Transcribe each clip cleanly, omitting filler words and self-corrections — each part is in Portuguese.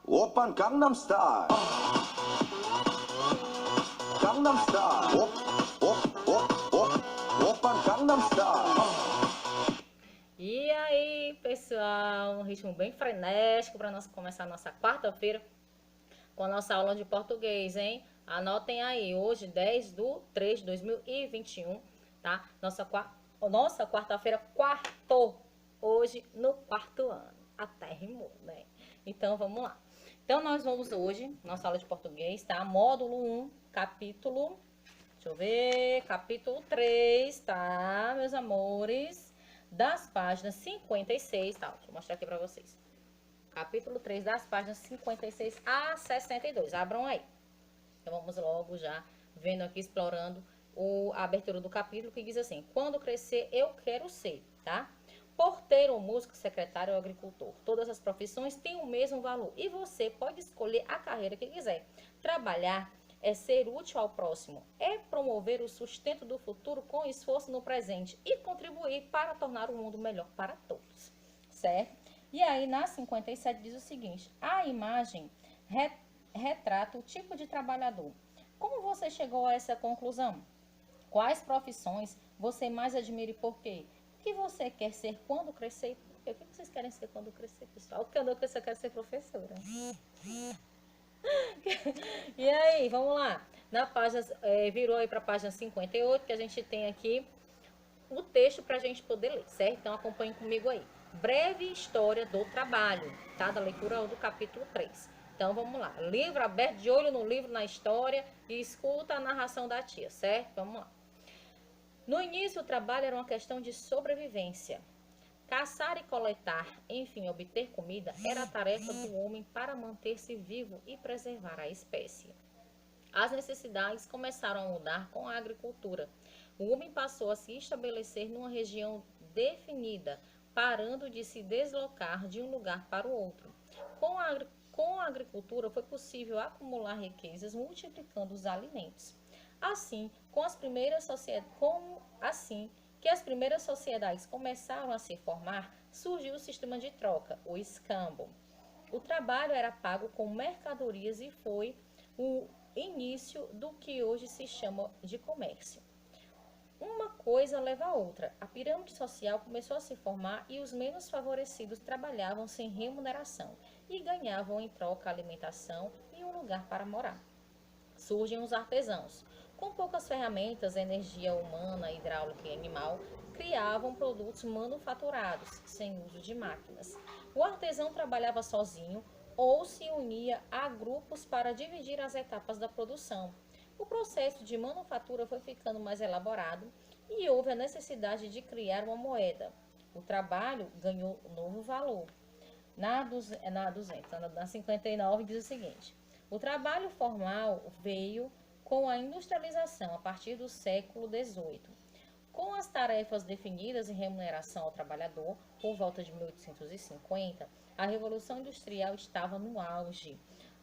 Oppan Gangnam Style. Gangnam Style. Oppan Gangnam Style. E aí, pessoal, um ritmo bem frenético para nós começar a nossa quarta-feira com a nossa aula de português, hein? Anotem aí, hoje 10/3/2021, tá? Nossa quarta-feira, quarto, hoje no quarto ano. Até rimou, né? Então, vamos lá. Então, nós vamos hoje, nossa aula de português, tá? Módulo 1, capítulo, deixa eu ver, capítulo 3, tá, meus amores? Das páginas 56, tá? Deixa eu mostrar aqui pra vocês. Capítulo 3, das páginas 56 a 62. Abram aí. Então, vamos logo já vendo aqui, explorando a abertura do capítulo, que diz assim: quando crescer, eu quero ser, tá? Porteiro, músico, secretário ou agricultor. Todas as profissões têm o mesmo valor e você pode escolher a carreira que quiser. Trabalhar é ser útil ao próximo, é promover o sustento do futuro com esforço no presente e contribuir para tornar o mundo melhor para todos, certo? E aí, na 57 diz o seguinte: a imagem retrata o tipo de trabalhador. Como você chegou a essa conclusão? Quais profissões você mais admira e por quê? O que você quer ser quando crescer? O que vocês querem ser quando crescer, pessoal? Quando eu crescer, eu quero ser professora. E aí, vamos lá. Na página, virou aí para a página 58, que a gente tem aqui o texto para a gente poder ler, certo? Então, acompanhe comigo aí. Breve história do trabalho, tá? Da leitura do capítulo 3. Então, vamos lá. Livro aberto, de olho no livro, na história e escuta a narração da tia, certo? Vamos lá. No início, o trabalho era uma questão de sobrevivência. Caçar e coletar, enfim, obter comida, era a tarefa do homem para manter-se vivo e preservar a espécie. As necessidades começaram a mudar com a agricultura. O homem passou a se estabelecer numa região definida, parando de se deslocar de um lugar para o outro. Com a agricultura foi possível acumular riquezas, multiplicando os alimentos. Assim, assim que as primeiras sociedades começaram a se formar, surgiu o sistema de troca, o escambo. O trabalho era pago com mercadorias e foi o início do que hoje se chama de comércio. Uma coisa leva a outra. A pirâmide social começou a se formar e os menos favorecidos trabalhavam sem remuneração e ganhavam em troca alimentação e um lugar para morar. Surgem os artesãos. Com poucas ferramentas, energia humana, hidráulica e animal, criavam produtos manufaturados, sem uso de máquinas. O artesão trabalhava sozinho ou se unia a grupos para dividir as etapas da produção. O processo de manufatura foi ficando mais elaborado e houve a necessidade de criar uma moeda. O trabalho ganhou novo valor. Na 59 diz o seguinte: o trabalho formal veio com a industrialização a partir do século XVIII. Com as tarefas definidas e remuneração ao trabalhador, por volta de 1850, a Revolução Industrial estava no auge.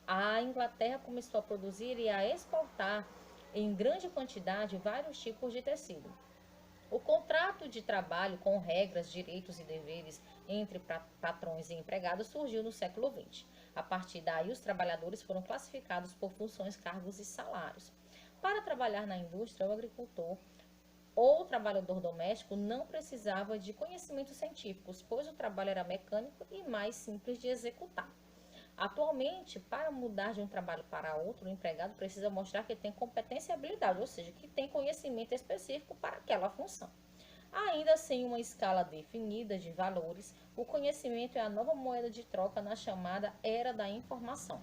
A Inglaterra começou a produzir e a exportar em grande quantidade vários tipos de tecido. O contrato de trabalho com regras, direitos e deveres entre patrões e empregados surgiu no século XX. A partir daí, os trabalhadores foram classificados por funções, cargos e salários. Para trabalhar na indústria, o agricultor ou o trabalhador doméstico não precisava de conhecimentos científicos, pois o trabalho era mecânico e mais simples de executar. Atualmente, para mudar de um trabalho para outro, o empregado precisa mostrar que tem competência e habilidade, ou seja, que tem conhecimento específico para aquela função. Ainda sem uma escala definida de valores, o conhecimento é a nova moeda de troca na chamada Era da Informação.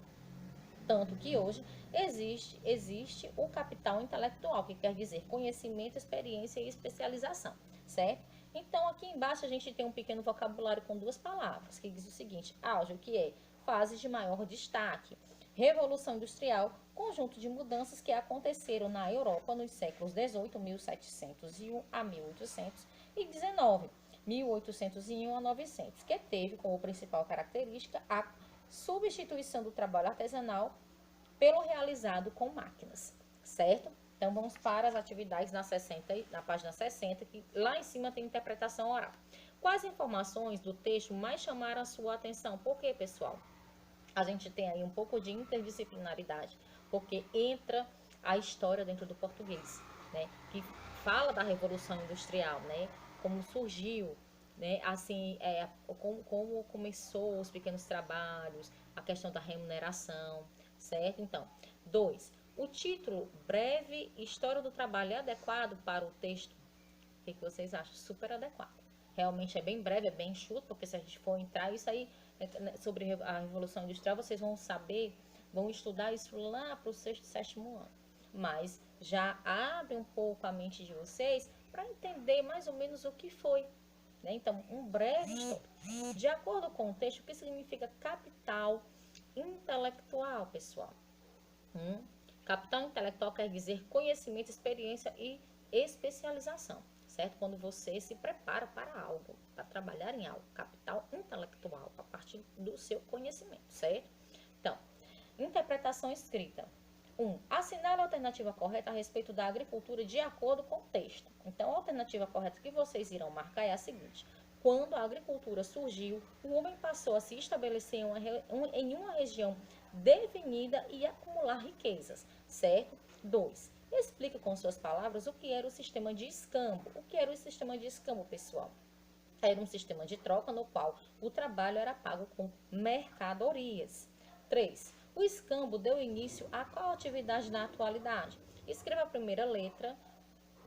Tanto que hoje existe o capital intelectual, que quer dizer conhecimento, experiência e especialização, certo? Então, aqui embaixo a gente tem um pequeno vocabulário com duas palavras, que diz o seguinte: auge, que é fases de maior destaque. Revolução Industrial, conjunto de mudanças que aconteceram na Europa nos séculos 18, 1701 a 1800 e 19, 1801 a 900, que teve como principal característica a substituição do trabalho artesanal pelo realizado com máquinas, certo? Então, vamos para as atividades na página 60, que lá em cima tem interpretação oral. Quais informações do texto mais chamaram a sua atenção? Por quê, pessoal? a gente tem aí um pouco de interdisciplinaridade, porque entra a história dentro do português, né? Que fala da Revolução Industrial, né? Como surgiu, né? Assim, como começou os pequenos trabalhos, a questão da remuneração, certo? Então, 2. O título Breve História do Trabalho é adequado para o texto? O que vocês acham? Super adequado. Realmente é bem breve, é bem enxuto, porque se a gente for entrar, isso aí, sobre a Revolução Industrial, vocês vão saber, vão estudar isso lá para o sexto, sétimo ano. Mas já abre um pouco a mente de vocês para entender mais ou menos o que foi. Né? Então, um breve história. De acordo com o texto, o que significa capital intelectual, pessoal? Capital intelectual quer dizer conhecimento, experiência e especialização, certo? Quando você se prepara para algo, para trabalhar em algo. Capital intelectual, a partir do seu conhecimento, certo? Então, interpretação escrita. 1. Assinale a alternativa correta a respeito da agricultura de acordo com o texto. Então, a alternativa correta que vocês irão marcar é a seguinte. Quando a agricultura surgiu, o homem passou a se estabelecer em uma região definida e acumular riquezas, certo? 2. Explica com suas palavras o que era o sistema de escambo. O que era o sistema de escambo, pessoal? Era um sistema de troca no qual o trabalho era pago com mercadorias. 3. O escambo deu início a qual atividade na atualidade? Escreva a primeira letra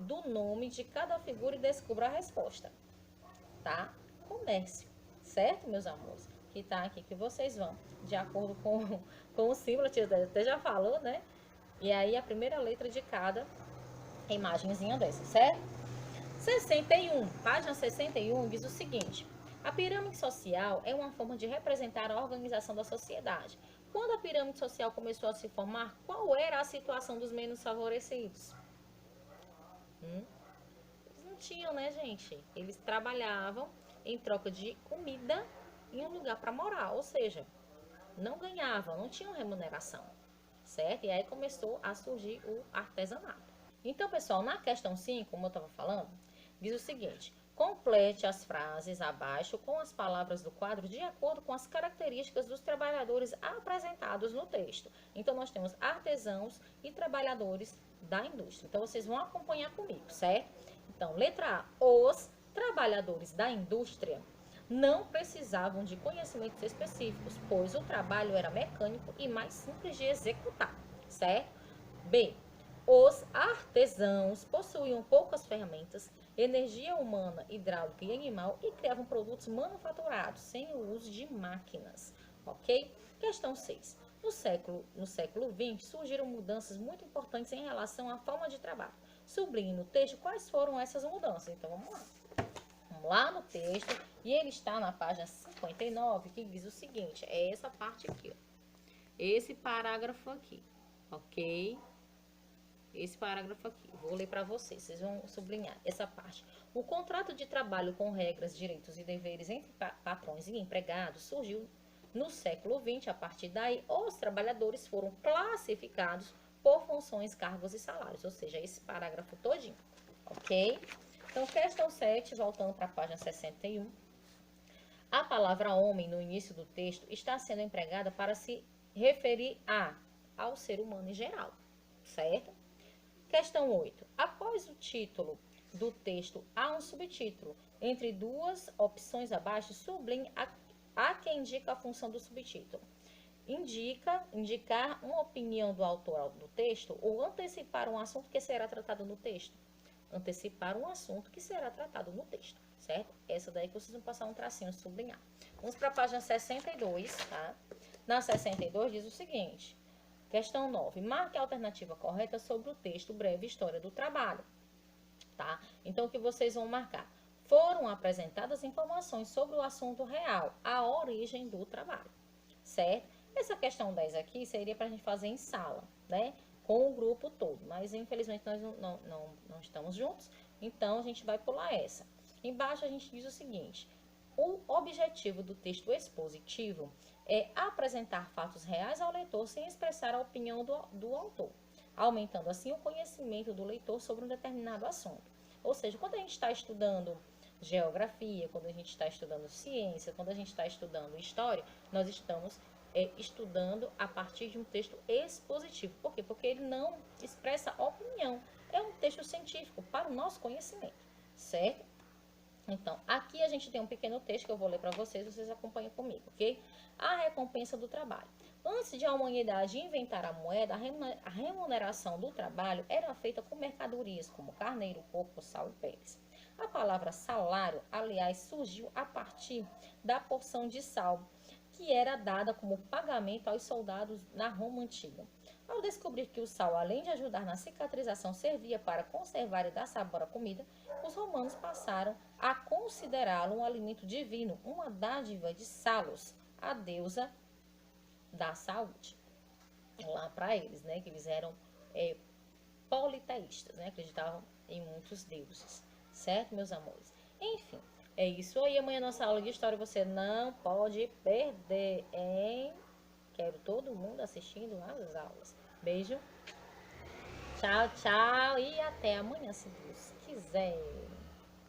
do nome de cada figura e descubra a resposta. Tá? Comércio, certo, meus amores? Que tá aqui, que vocês vão, de acordo com o símbolo, a tia até já falou, né? E aí a primeira letra de cada imagenzinha dessa, certo? 61, página 61 diz o seguinte: a pirâmide social é uma forma de representar a organização da sociedade. Quando a pirâmide social começou a se formar, qual era a situação dos menos favorecidos? Eles não tinham, né, gente? Eles trabalhavam em troca de comida em um lugar para morar, ou seja, não ganhavam, não tinham remuneração, certo? E aí começou a surgir o artesanato. Então, pessoal, na questão 5, como eu estava falando, diz o seguinte: complete as frases abaixo com as palavras do quadro de acordo com as características dos trabalhadores apresentados no texto. Então, nós temos artesãos e trabalhadores da indústria. Então, vocês vão acompanhar comigo, certo? Então, letra A. Os trabalhadores da indústria não precisavam de conhecimentos específicos, pois o trabalho era mecânico e mais simples de executar, certo? B. Os artesãos possuíam poucas ferramentas, energia humana, hidráulica e animal e criavam produtos manufaturados sem o uso de máquinas, ok? Questão 6. No século XX, surgiram mudanças muito importantes em relação à forma de trabalho. Sublinhe no texto quais foram essas mudanças. Então, vamos lá. Vamos lá no texto, e ele está na página 59, que diz o seguinte, é essa parte aqui, ó. Esse parágrafo aqui, ok? Esse parágrafo aqui, vou ler para vocês vão sublinhar essa parte. O contrato de trabalho com regras, direitos e deveres entre patrões e empregados surgiu no século XX. A partir daí, os trabalhadores foram classificados por funções, cargos e salários, ou seja, esse parágrafo todinho, ok? Então, questão 7, voltando para a página 61. A palavra homem no início do texto está sendo empregada para se referir ao ser humano em geral, certo? Questão 8. Após o título do texto, há um subtítulo. Entre duas opções abaixo, sublinhe a que indica a função do subtítulo. Indicar uma opinião do autor do texto ou antecipar um assunto que será tratado no texto. Antecipar um assunto que será tratado no texto, certo? Essa daí que vocês vão passar um tracinho, sublinhar. Vamos para a página 62, tá? Na 62 diz o seguinte: questão 9. Marque a alternativa correta sobre o texto Breve História do Trabalho, tá? Então, o que vocês vão marcar? Foram apresentadas informações sobre o assunto real, a origem do trabalho, certo? Essa questão 10 aqui seria para a gente fazer em sala, né? Com o grupo todo, mas infelizmente nós não estamos juntos, então a gente vai pular essa. Embaixo a gente diz o seguinte: o objetivo do texto expositivo é apresentar fatos reais ao leitor sem expressar a opinião do autor, aumentando assim o conhecimento do leitor sobre um determinado assunto. Ou seja, quando a gente está estudando geografia, quando a gente está estudando ciência, quando a gente está estudando história, nós estamos estudando a partir de um texto expositivo. Por quê? Porque ele não expressa opinião. É um texto científico para o nosso conhecimento, certo? Então, aqui a gente tem um pequeno texto que eu vou ler para vocês acompanham comigo, ok? A recompensa do trabalho. Antes de a humanidade inventar a moeda, a remuneração do trabalho era feita com mercadorias como carneiro, porco, sal e peles. A palavra salário, aliás, surgiu a partir da porção de sal, que era dada como pagamento aos soldados na Roma antiga. Ao descobrir que o sal, além de ajudar na cicatrização, servia para conservar e dar sabor à comida, os romanos passaram a considerá-lo um alimento divino, uma dádiva de Salos, a deusa da saúde. Lá para eles, né, que eles eram politeístas, né, acreditavam em muitos deuses, certo, meus amores? Enfim, é isso aí. Amanhã nossa aula de história você não pode perder, hein? Quero todo mundo assistindo às aulas. Beijo. Tchau, tchau e até amanhã, se Deus quiser.